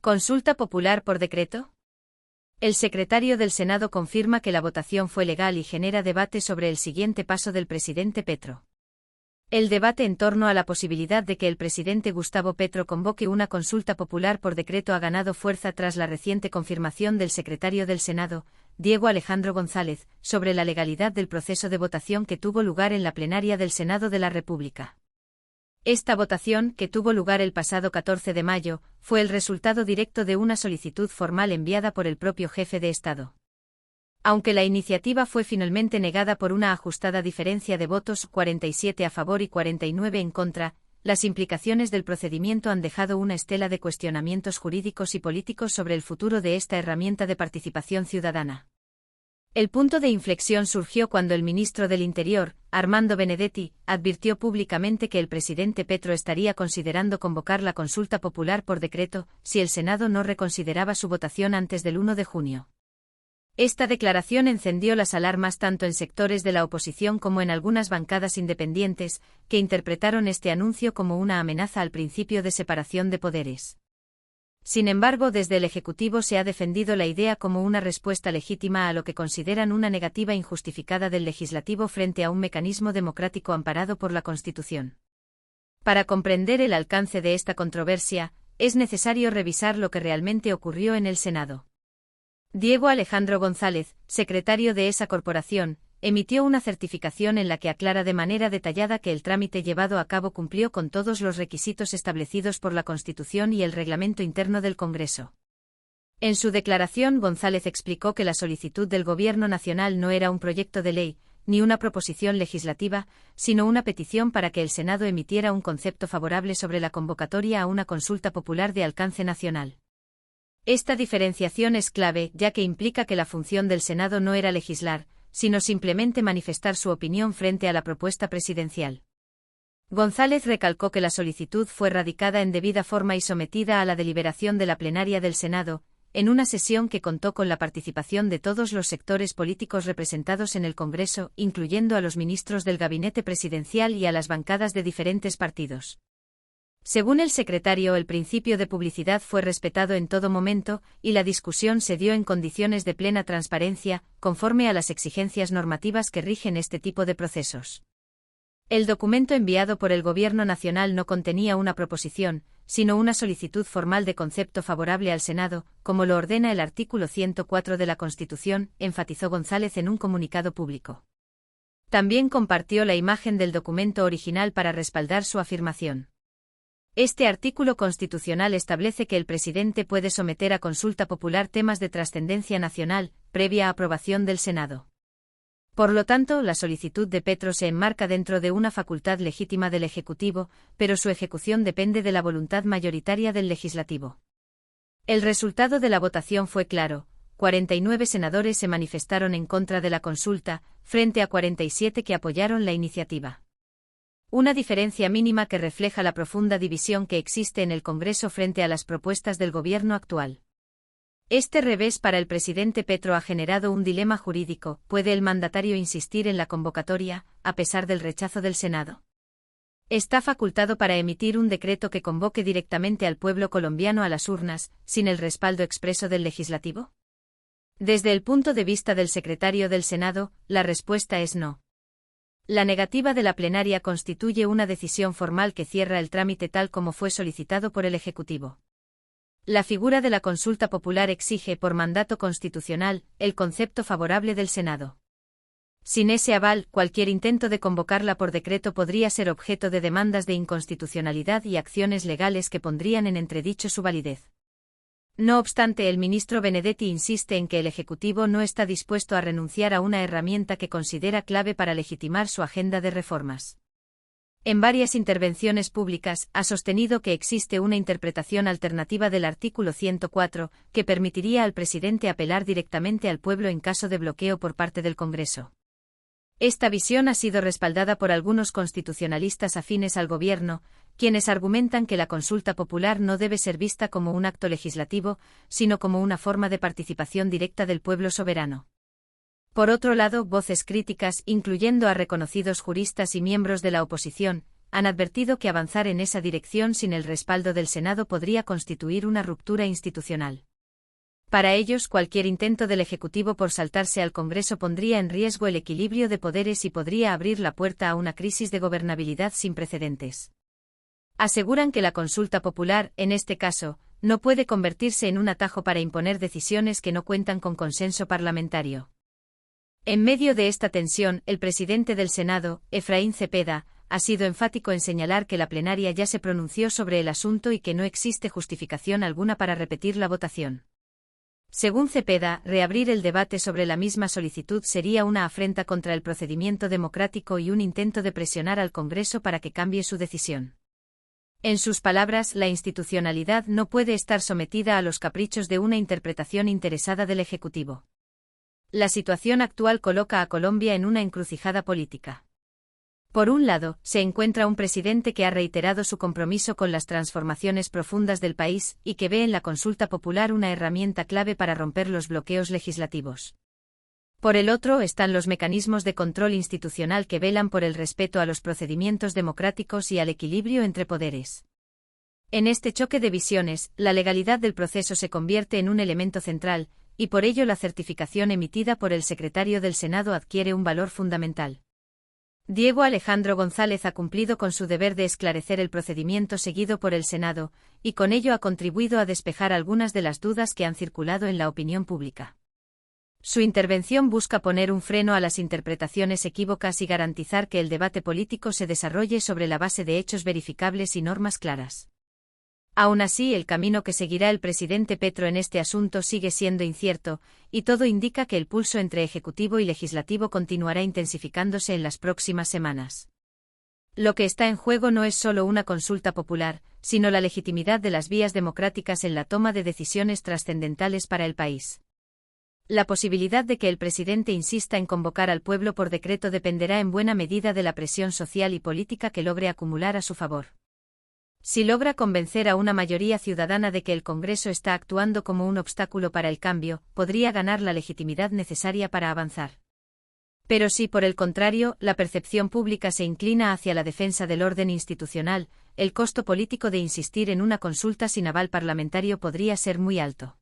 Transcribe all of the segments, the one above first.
¿Consulta popular por decreto? El secretario del Senado confirma que la votación fue legal y genera debate sobre el siguiente paso del presidente Petro. El debate en torno a la posibilidad de que el presidente Gustavo Petro convoque una consulta popular por decreto ha ganado fuerza tras la reciente confirmación del secretario del Senado, Diego Alejandro González, sobre la legalidad del proceso de votación que tuvo lugar en la plenaria del Senado de la República. Esta votación, que tuvo lugar el pasado 14 de mayo, fue el resultado directo de una solicitud formal enviada por el propio jefe de Estado. Aunque la iniciativa fue finalmente negada por una ajustada diferencia de votos, 47 a favor y 49 en contra, las implicaciones del procedimiento han dejado una estela de cuestionamientos jurídicos y políticos sobre el futuro de esta herramienta de participación ciudadana. El punto de inflexión surgió cuando el ministro del Interior, Armando Benedetti, advirtió públicamente que el presidente Petro estaría considerando convocar la consulta popular por decreto, si el Senado no reconsideraba su votación antes del 1 de junio. Esta declaración encendió las alarmas tanto en sectores de la oposición como en algunas bancadas independientes, que interpretaron este anuncio como una amenaza al principio de separación de poderes. Sin embargo, desde el Ejecutivo se ha defendido la idea como una respuesta legítima a lo que consideran una negativa injustificada del Legislativo frente a un mecanismo democrático amparado por la Constitución. Para comprender el alcance de esta controversia, es necesario revisar lo que realmente ocurrió en el Senado. Diego Alejandro González, secretario de esa corporación, emitió una certificación en la que aclara de manera detallada que el trámite llevado a cabo cumplió con todos los requisitos establecidos por la Constitución y el reglamento interno del Congreso. En su declaración, González explicó que la solicitud del Gobierno Nacional no era un proyecto de ley, ni una proposición legislativa, sino una petición para que el Senado emitiera un concepto favorable sobre la convocatoria a una consulta popular de alcance nacional. Esta diferenciación es clave, ya que implica que la función del Senado no era legislar, sino simplemente manifestar su opinión frente a la propuesta presidencial. González recalcó que la solicitud fue radicada en debida forma y sometida a la deliberación de la plenaria del Senado, en una sesión que contó con la participación de todos los sectores políticos representados en el Congreso, incluyendo a los ministros del gabinete presidencial y a las bancadas de diferentes partidos. Según el secretario, el principio de publicidad fue respetado en todo momento, y la discusión se dio en condiciones de plena transparencia, conforme a las exigencias normativas que rigen este tipo de procesos. El documento enviado por el Gobierno Nacional no contenía una proposición, sino una solicitud formal de concepto favorable al Senado, como lo ordena el artículo 104 de la Constitución, enfatizó González en un comunicado público. También compartió la imagen del documento original para respaldar su afirmación. Este artículo constitucional establece que el presidente puede someter a consulta popular temas de trascendencia nacional, previa aprobación del Senado. Por lo tanto, la solicitud de Petro se enmarca dentro de una facultad legítima del Ejecutivo, pero su ejecución depende de la voluntad mayoritaria del Legislativo. El resultado de la votación fue claro: 49 senadores se manifestaron en contra de la consulta, frente a 47 que apoyaron la iniciativa. Una diferencia mínima que refleja la profunda división que existe en el Congreso frente a las propuestas del gobierno actual. Este revés para el presidente Petro ha generado un dilema jurídico. ¿Puede el mandatario insistir en la convocatoria, a pesar del rechazo del Senado? ¿Está facultado para emitir un decreto que convoque directamente al pueblo colombiano a las urnas, sin el respaldo expreso del legislativo? Desde el punto de vista del secretario del Senado, la respuesta es no. La negativa de la plenaria constituye una decisión formal que cierra el trámite tal como fue solicitado por el Ejecutivo. La figura de la consulta popular exige, por mandato constitucional, el concepto favorable del Senado. Sin ese aval, cualquier intento de convocarla por decreto podría ser objeto de demandas de inconstitucionalidad y acciones legales que pondrían en entredicho su validez. No obstante, el ministro Benedetti insiste en que el Ejecutivo no está dispuesto a renunciar a una herramienta que considera clave para legitimar su agenda de reformas. En varias intervenciones públicas, ha sostenido que existe una interpretación alternativa del artículo 104, que permitiría al presidente apelar directamente al pueblo en caso de bloqueo por parte del Congreso. Esta visión ha sido respaldada por algunos constitucionalistas afines al gobierno, quienes argumentan que la consulta popular no debe ser vista como un acto legislativo, sino como una forma de participación directa del pueblo soberano. Por otro lado, voces críticas, incluyendo a reconocidos juristas y miembros de la oposición, han advertido que avanzar en esa dirección sin el respaldo del Senado podría constituir una ruptura institucional. Para ellos, cualquier intento del Ejecutivo por saltarse al Congreso pondría en riesgo el equilibrio de poderes y podría abrir la puerta a una crisis de gobernabilidad sin precedentes. Aseguran que la consulta popular, en este caso, no puede convertirse en un atajo para imponer decisiones que no cuentan con consenso parlamentario. En medio de esta tensión, el presidente del Senado, Efraín Cepeda, ha sido enfático en señalar que la plenaria ya se pronunció sobre el asunto y que no existe justificación alguna para repetir la votación. Según Cepeda, reabrir el debate sobre la misma solicitud sería una afrenta contra el procedimiento democrático y un intento de presionar al Congreso para que cambie su decisión. En sus palabras, la institucionalidad no puede estar sometida a los caprichos de una interpretación interesada del Ejecutivo. La situación actual coloca a Colombia en una encrucijada política. Por un lado, se encuentra un presidente que ha reiterado su compromiso con las transformaciones profundas del país y que ve en la consulta popular una herramienta clave para romper los bloqueos legislativos. Por el otro están los mecanismos de control institucional que velan por el respeto a los procedimientos democráticos y al equilibrio entre poderes. En este choque de visiones, la legalidad del proceso se convierte en un elemento central, y por ello la certificación emitida por el secretario del Senado adquiere un valor fundamental. Diego Alejandro González ha cumplido con su deber de esclarecer el procedimiento seguido por el Senado, y con ello ha contribuido a despejar algunas de las dudas que han circulado en la opinión pública. Su intervención busca poner un freno a las interpretaciones equívocas y garantizar que el debate político se desarrolle sobre la base de hechos verificables y normas claras. Aún así, el camino que seguirá el presidente Petro en este asunto sigue siendo incierto, y todo indica que el pulso entre Ejecutivo y Legislativo continuará intensificándose en las próximas semanas. Lo que está en juego no es solo una consulta popular, sino la legitimidad de las vías democráticas en la toma de decisiones trascendentales para el país. La posibilidad de que el presidente insista en convocar al pueblo por decreto dependerá en buena medida de la presión social y política que logre acumular a su favor. Si logra convencer a una mayoría ciudadana de que el Congreso está actuando como un obstáculo para el cambio, podría ganar la legitimidad necesaria para avanzar. Pero si, por el contrario, la percepción pública se inclina hacia la defensa del orden institucional, el costo político de insistir en una consulta sin aval parlamentario podría ser muy alto.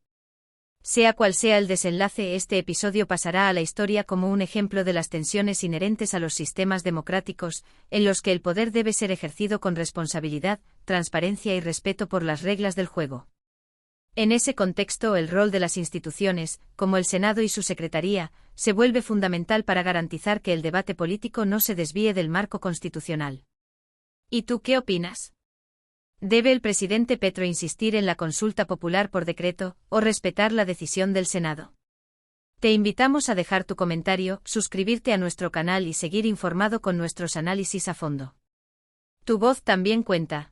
Sea cual sea el desenlace, este episodio pasará a la historia como un ejemplo de las tensiones inherentes a los sistemas democráticos, en los que el poder debe ser ejercido con responsabilidad, transparencia y respeto por las reglas del juego. En ese contexto, el rol de las instituciones, como el Senado y su Secretaría, se vuelve fundamental para garantizar que el debate político no se desvíe del marco constitucional. ¿Y tú qué opinas? ¿Debe el presidente Petro insistir en la consulta popular por decreto, o respetar la decisión del Senado? Te invitamos a dejar tu comentario, suscribirte a nuestro canal y seguir informado con nuestros análisis a fondo. Tu voz también cuenta.